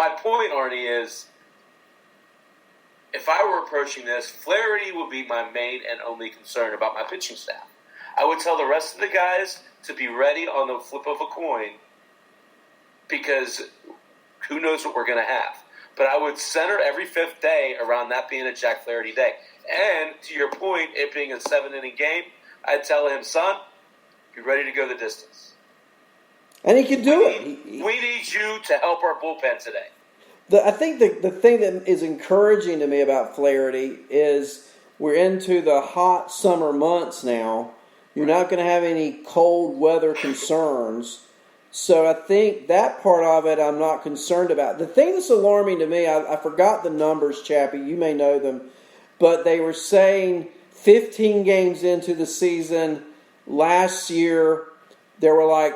my point, Arnie, is if I were approaching this, Flaherty would be my main and only concern about my pitching staff. I would tell the rest of the guys to be ready on the flip of a coin because who knows what we're going to have. But I would center every fifth day around that being a Jack Flaherty day. And to your point, it being a 7-inning game, I'd tell him, son, you're ready to go the distance. And he can do it. We need you to help our bullpen today. I think the thing that is encouraging to me about Flaherty is we're into the hot summer months now. You're not going to have any cold weather concerns. So I think that part of it I'm not concerned about. The thing that's alarming to me, I forgot the numbers, Chappie. You may know them. But they were saying 15 games into the season last year, there were like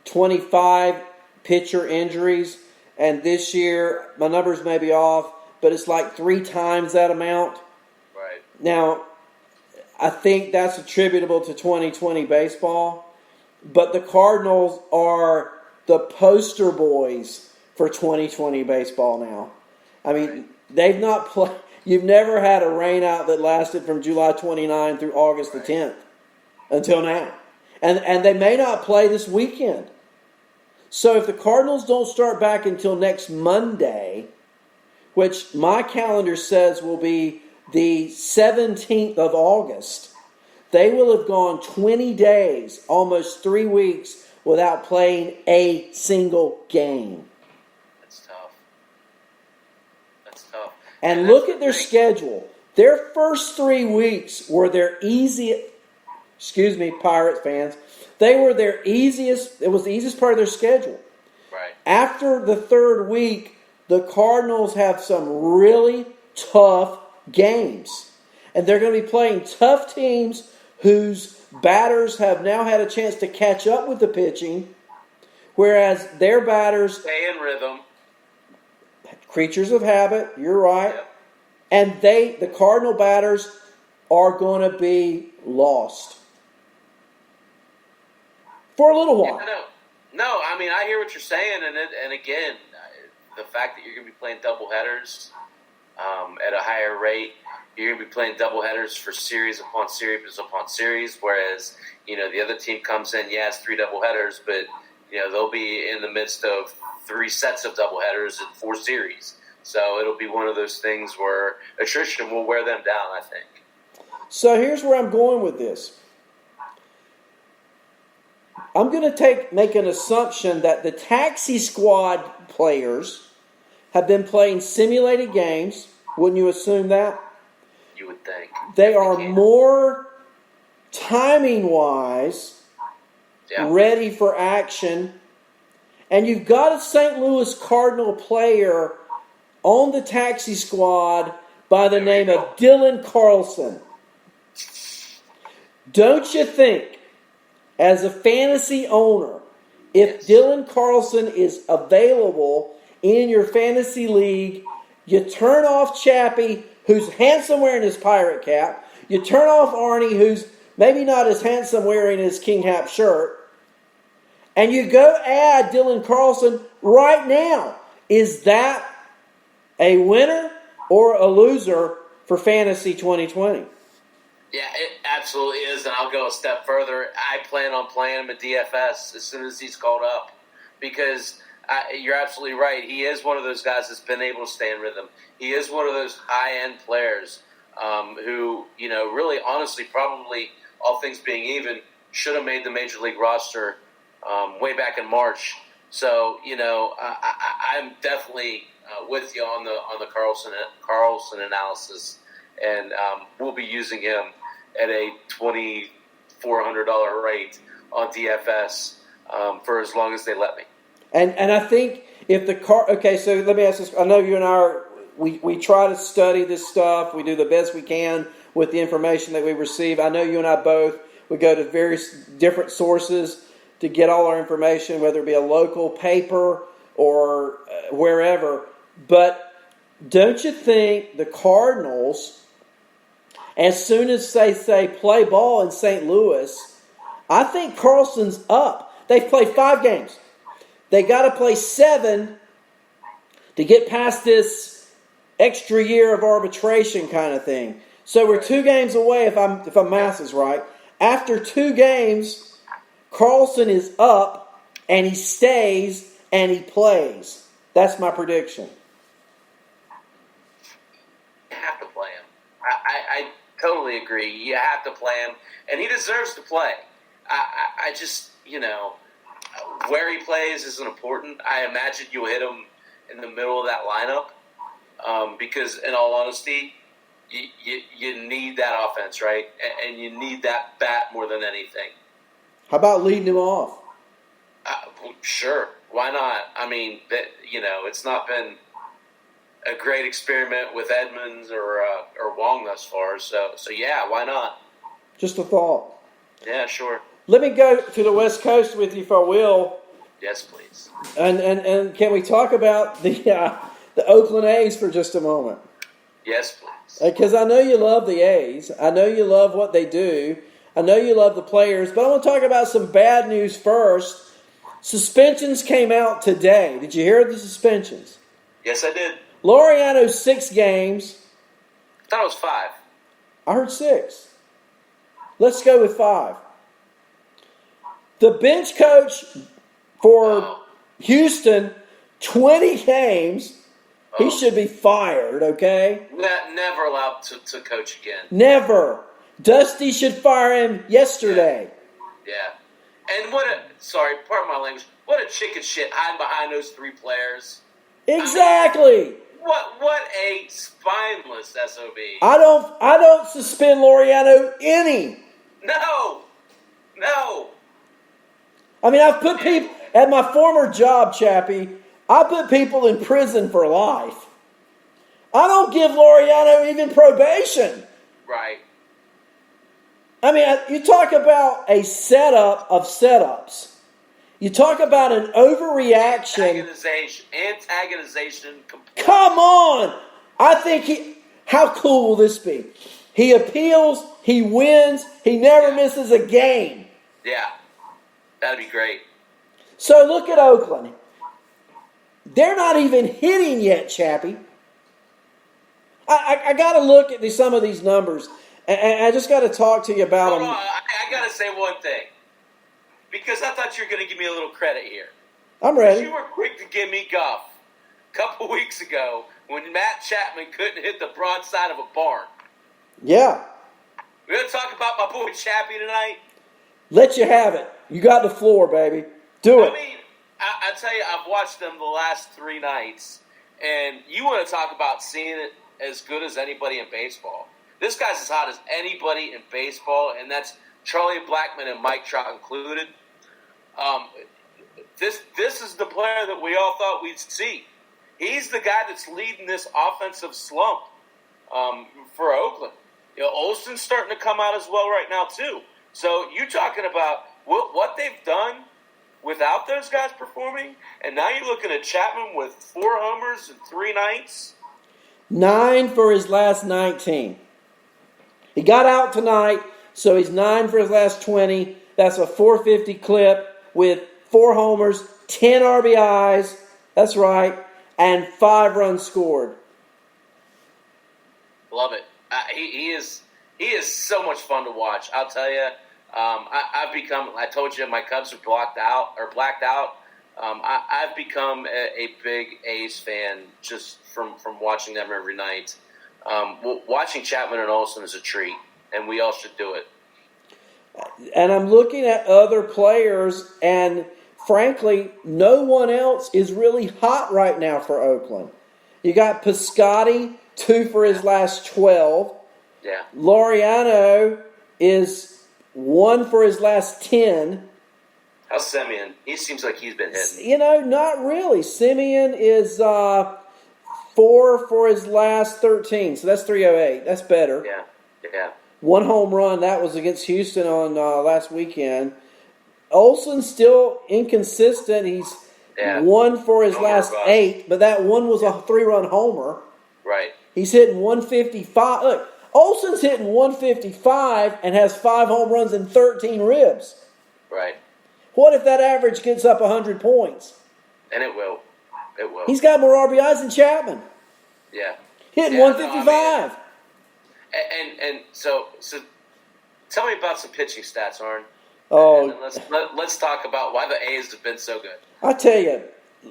25 pitcher injuries. And this year, my numbers may be off, but it's like 3 times that amount. Right. Now, I think that's attributable to 2020 baseball. But the Cardinals are the poster boys for 2020 baseball now. I mean, they've not played. You've never had a rainout that lasted from July 29 through August the 10th until now. And they may not play this weekend. So if the Cardinals don't start back until next Monday, which my calendar says will be the 17th of August, they will have gone 20 days, almost 3 weeks, without playing a single game. That's tough. That's tough. And look at their schedule. Their first 3 weeks were their easiest. Excuse me, Pirates fans. They were their easiest. It was the easiest part of their schedule. Right. After the third week, the Cardinals have some really tough games. And they're going to be playing tough teams whose batters have now had a chance to catch up with the pitching, whereas their batters stay in rhythm. Creatures of habit, you're right. Yep. And the Cardinal batters are going to be lost. For a little while. Yeah, no, I mean, I hear what you're saying, and again, the fact that you're going to be playing doubleheaders at a higher rate, you're going to be playing doubleheaders for series upon series, whereas, the other team comes in, it's 3 doubleheaders, but, they'll be in the midst of 3 sets of doubleheaders in 4 series. So it'll be one of those things where attrition will wear them down, I think. So here's where I'm going with this. I'm going to make an assumption that the taxi squad players have been playing simulated games. Wouldn't you assume that? You would think. They are more timing-wise ready for action. And you've got a St. Louis Cardinal player on the taxi squad by the name of Dylan Carlson. Don't you think, as a fantasy owner, if Dylan Carlson is available in your fantasy league, you turn off Chappie, who's handsome wearing his pirate cap. You turn off Arnie, who's maybe not as handsome wearing his King Hap shirt. And you go add Dylan Carlson right now. Is that a winner or a loser for Fantasy 2020? Yeah, it absolutely is, and I'll go a step further. I plan on playing him at DFS as soon as he's called up because you're absolutely right. He is one of those guys that's been able to stay in rhythm. He is one of those high-end players who, really honestly, probably, all things being even, should have made the Major League roster way back in March. So, I'm definitely with you on the Carlson analysis, and we'll be using him at a $2,400 rate on DFS for as long as they let me. And I think if okay, so let me ask this. I know you and I we try to study this stuff. We do the best we can with the information that we receive. I know you and I both, we go to various different sources to get all our information, whether it be a local paper or wherever. But don't you think the Cardinals, as soon as they say play ball in St. Louis, I think Carlson's up. They've played 5 games. They got to play 7 to get past this extra year of arbitration kind of thing. So we're 2 games away, if my math is right. After 2 games, Carlson is up, and he stays, and he plays. That's my prediction. You have to play him. I totally agree. You have to play him, and he deserves to play. I just, where he plays isn't important. I imagine you'll hit him in the middle of that lineup because, in all honesty, you need that offense, right? And you need that bat more than anything. How about leading him off? Sure. Why not? I mean, it's not been a great experiment with Edmonds or Wong thus far. So yeah, why not? Just a thought. Yeah, sure. Let me go to the West Coast with you, if I will. Yes, please. And can we talk about the Oakland A's for just a moment? Yes, please. Because I know you love the A's. I know you love what they do. I know you love the players. But I want to talk about some bad news first. Suspensions came out today. Did you hear the suspensions? Yes, I did. Laureano, 6 games. I thought it was 5. I heard 6. Let's go with 5. The bench coach for Houston, 20 games. He should be fired, okay? Never allowed to coach again. Never. Dusty should fire him yesterday. Yeah. And pardon my language, what a chicken shit hiding behind those 3 players. Exactly. I mean, what a spineless SOB. I don't suspend Laureano any. No. I mean, I've put people at my former job, Chappie. I put people in prison for life. I don't give Laureano even probation. Right. I mean, you talk about a setup of setups. You talk about an overreaction. Antagonization. Come on! I think how cool will this be? He appeals, he wins, he never misses a game. Yeah. That'd be great. So look at Oakland. They're not even hitting yet, Chappie. I got to look at some of these numbers. And I just got to talk to you about them. Hold on. I got to say one thing. Because I thought you were going to give me a little credit here. I'm ready. You were quick to give me guff a couple weeks ago when Matt Chapman couldn't hit the broadside of a barn. Yeah. We're going to talk about my boy Chappie tonight. Let you have it. You got the floor, baby. Do it. I mean, I tell you, I've watched them the last 3 nights, and you want to talk about seeing it as good as anybody in baseball. This guy's as hot as anybody in baseball, and that's Charlie Blackmon and Mike Trout included. This is the player that we all thought we'd see. He's the guy that's leading this offensive slump for Oakland. Olson's starting to come out as well right now, too. So you're talking about what they've done without those guys performing, and now you're looking at Chapman with 4 homers in 3 nights. 9 for his last 19. He got out tonight, so he's 9 for his last 20. That's a 450 clip with 4 homers, 10 RBIs. That's right, and 5 runs scored. Love it. He is so much fun to watch. I'll tell you. I've become. I told you my Cubs are blacked out. I've become a big A's fan just from watching them every night. Watching Chapman and Olson is a treat, and we all should do it. And I'm looking at other players, and frankly, no one else is really hot right now for Oakland. You got Piscotty, 2 for his last 12. Yeah. Laureano is 1 for his last 10. How's Semien? He seems like he's been hitting. Not really. Semien is 4 for his last 13, so that's 308. That's better. Yeah. 1 home run. That was against Houston on last weekend. Olson's still inconsistent. He's 1 for his last 8, but that one was a 3-run homer. Right. He's hitting 155. Look, Olson's hitting 155 and has 5 home runs and 13 ribs. Right. What if that average gets up 100 points? And it will. It will. He's got more RBIs than Chapman. Yeah. Hitting Yeah, 155. And so tell me about some pitching stats, Arn. Oh, And let's talk about why the A's have been so good. I tell you,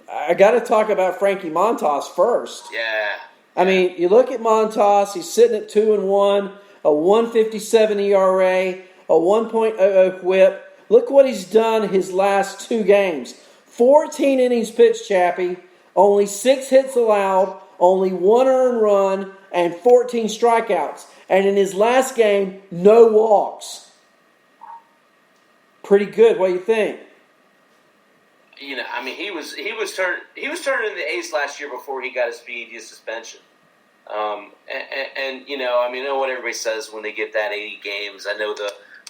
I got to talk about Frankie Montas first. Yeah. I mean, you look at Montas, he's sitting at 2-1, a 1.57 ERA, a 1.00 whip. Look what he's done his last 2 games. 14 innings pitched, Chappie, only 6 hits allowed, only 1 earned run, and 14 strikeouts. And in his last game, no walks. Pretty good. What do you think? You know, I mean, he was turning in the A's last year before he got his PED suspension. And you know, I mean, I know what everybody says when they get that 80 games. I know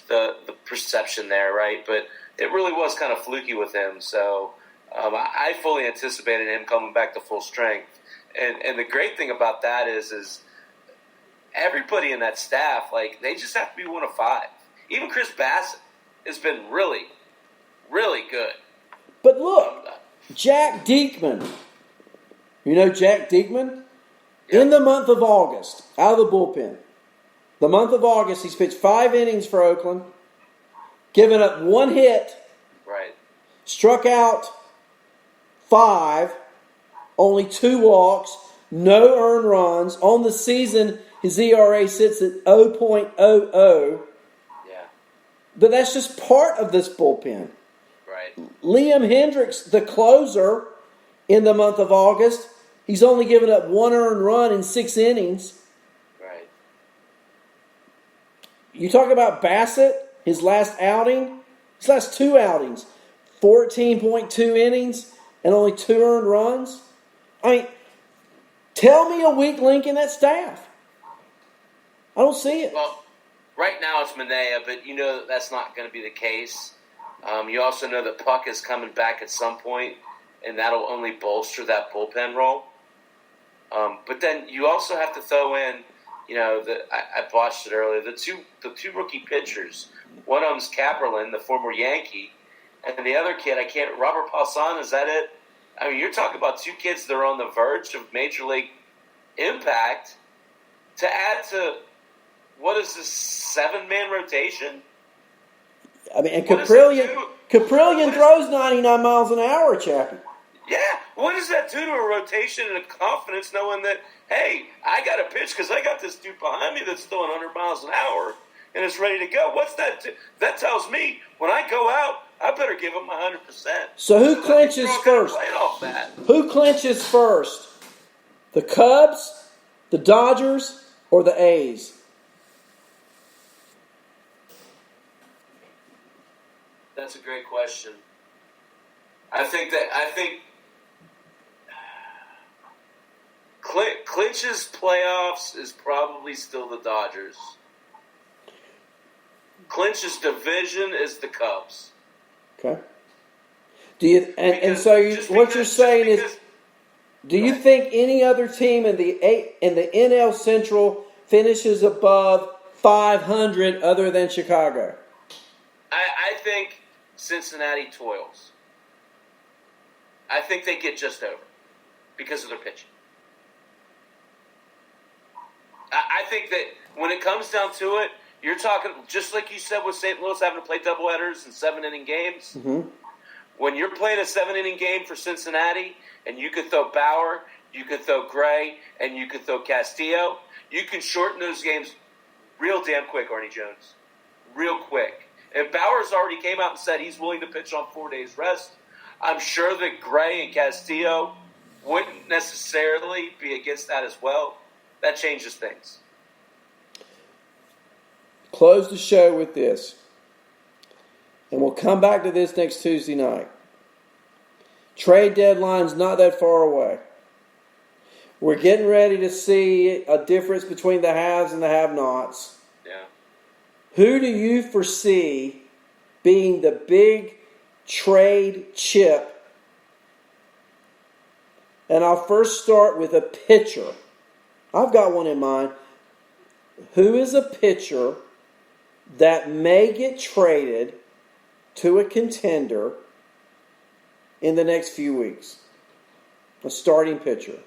the perception there, right? But it really was kind of fluky with him. So I fully anticipated him coming back to full strength. And the great thing about that is everybody in that staff, like, they just have to be one of 5. Even Chris Bassett has been really, really good. But look, Jack Diekman. You know Jack Diekman? Yeah. In the month of August, out of the bullpen, the month of August, he's pitched 5 innings for Oakland, given up 1 hit, Right. struck out 5, only 2 walks, no earned runs. On the season, his ERA sits at 0.00. Yeah. But that's just part of this bullpen. Right. Liam Hendricks, the closer, in the month of August, he's only given up 1 earned run in 6 innings. Right. You talk about Bassett, his last outing, his last 2 outings, 14.2 innings and only 2 earned runs. I mean, tell me a weak link in that staff. I don't see it. Well, right now it's Manaea, but you know that's not going to be the case. You also know that Puck is coming back at some point, and that'll only bolster that bullpen role. But then you also have to throw in, you know, I botched it earlier. The two rookie pitchers. One of them's Kaperlin, the former Yankee, and the other kid, Robert Passan. Is that it? I mean, you're talking about 2 kids that are on the verge of major league impact. To add to what is this 7-man rotation? I mean, and What does that Caprillion do? throws 99 miles an hour, Chappie. Yeah, what does that do to a rotation and a confidence knowing that, hey, I got to pitch because I got this dude behind me that's throwing 100 miles an hour and it's ready to go? What's that? That tells me when I go out, I better give him 100%. So who clinches first? Playing off that. Who clinches first? The Cubs, the Dodgers, or the A's? That's a great question. I think Clinch's playoffs is probably still the Dodgers. Clinch's division is the Cubs. Okay. Do you what you're saying is, do you think any other team in the NL Central finishes above 500 other than Chicago? I think Cincinnati toils. I think they get just over because of their pitching. I think that when it comes down to it, you're talking, just like you said with St. Louis having to play doubleheaders and 7-inning games. Mm-hmm. When you're playing a 7-inning game for Cincinnati, and you could throw Bauer, you could throw Gray, and you could throw Castillo, you can shorten those games real damn quick, Arnie Jones. Real quick. And Bauer's already came out and said he's willing to pitch on 4 days rest. I'm sure that Gray and Castillo wouldn't necessarily be against that as well. That changes things. Close the show with this. And we'll come back to this next Tuesday night. Trade deadline's not that far away. We're getting ready to see a difference between the haves and the have-nots. Yeah. Who do you foresee being the big trade chip? And I'll first start with a pitcher. I've got one in mind. Who is a pitcher that may get traded to a contender in the next few weeks? a starting pitcher.